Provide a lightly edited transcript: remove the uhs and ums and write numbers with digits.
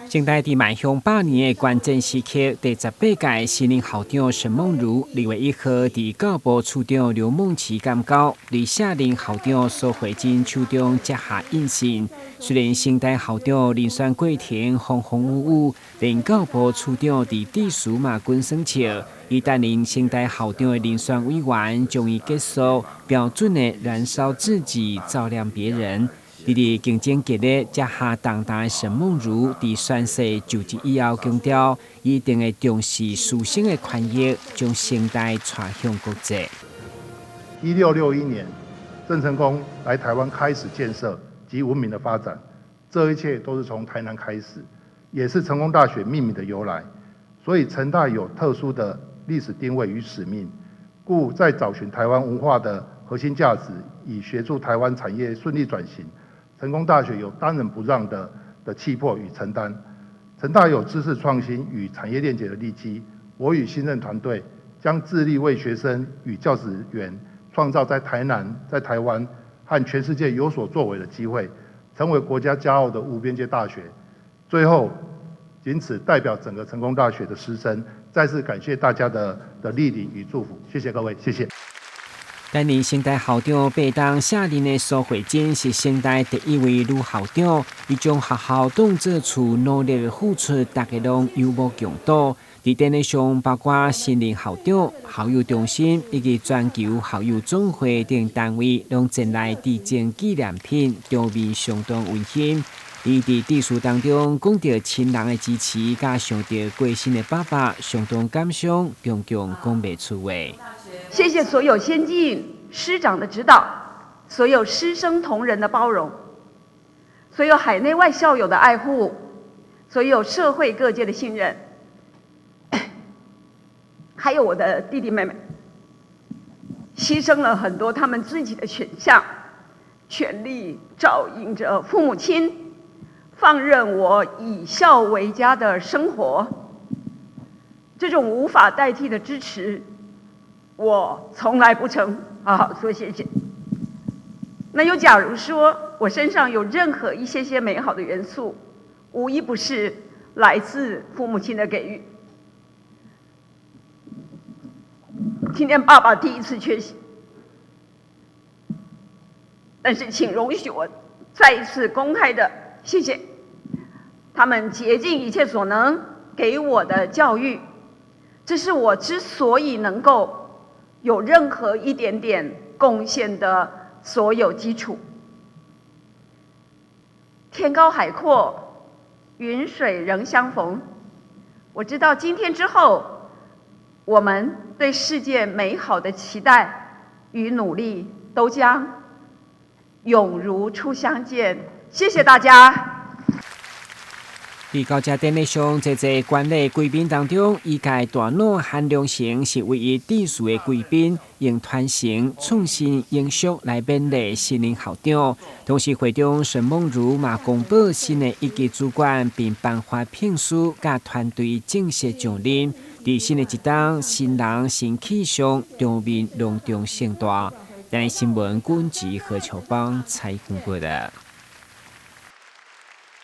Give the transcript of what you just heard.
现代伫迈向100年的关键时刻，第18届新任校长沈梦如2月1号伫教育部处长刘梦琪监告，对下任校长苏慧珍手中接下印信。虽然新代校长遴选过程风风雨雨，但教育部处长伫致辞嘛均生笑，伊担任新代校长的遴选委员将伊结束，标准的燃烧自己，照亮别人。伫竞争激烈、接下重大的沈梦如，伫宣誓就职以后强调，一定会重视师生的权益，将新代带向国际。1661年，郑成功来台湾开始建设及文明的发展，这一切都是从台南开始，也是成功大学命名的由来。所以成大有特殊的历史定位与使命，故在找寻台湾文化的核心价值，以协助台湾产业顺利转型。成功大学有当仁不让的气魄与承担，成大有知识创新与产业链结的利基。我与新任团队将致力为学生与教职员创造在台南、在台湾和全世界有所作为的机会，成为国家骄傲的无边界大学。最后，仅此代表整个成功大学的师生，再次感谢大家的莅临与祝福，谢谢各位，谢谢。担任新代校长被当下任的苏慧珍是新代第1位女校长，伊将学校当作处努力的付出，大家拢有目共睹。伫典礼上，包括新任校长、校友中心以及全球校友总会等单位，拢前来致敬纪念品，场面相当温馨。伊伫致辞当中讲到亲人的支持，加上到过身的爸爸，相当感伤，强强讲不出话。谢谢所有先进师长的指导，所有师生同仁的包容，所有海内外校友的爱护，所有社会各界的信任，还有我的弟弟妹妹，牺牲了很多他们自己的选项，全力照应着父母亲，放任我以孝为家的生活，这种无法代替的支持，我从来不曾好好说谢谢。那又假如说我身上有任何一些美好的元素，无一不是来自父母亲的给予。今天爸爸第1次缺席，但是请容许我再一次公开的谢谢他们竭尽一切所能给我的教育，这是我之所以能够有任何一点点贡献的所有基础。天高海阔，云水仍相逢。我知道今天之后，我们对世界美好的期待与努力都将永如初相见。谢谢大家。伫交接典礼上，这观礼贵宾当中，一届大脑韩良成是唯一致辞的贵宾，用传承创新延续来勉励新任校长。同时，会长沈梦如嘛公布新的1级主管，并颁发聘书，甲团队正式上任。伫新的一档，新人新气象，场面隆重盛大。咱新闻军职何乔邦采访过的。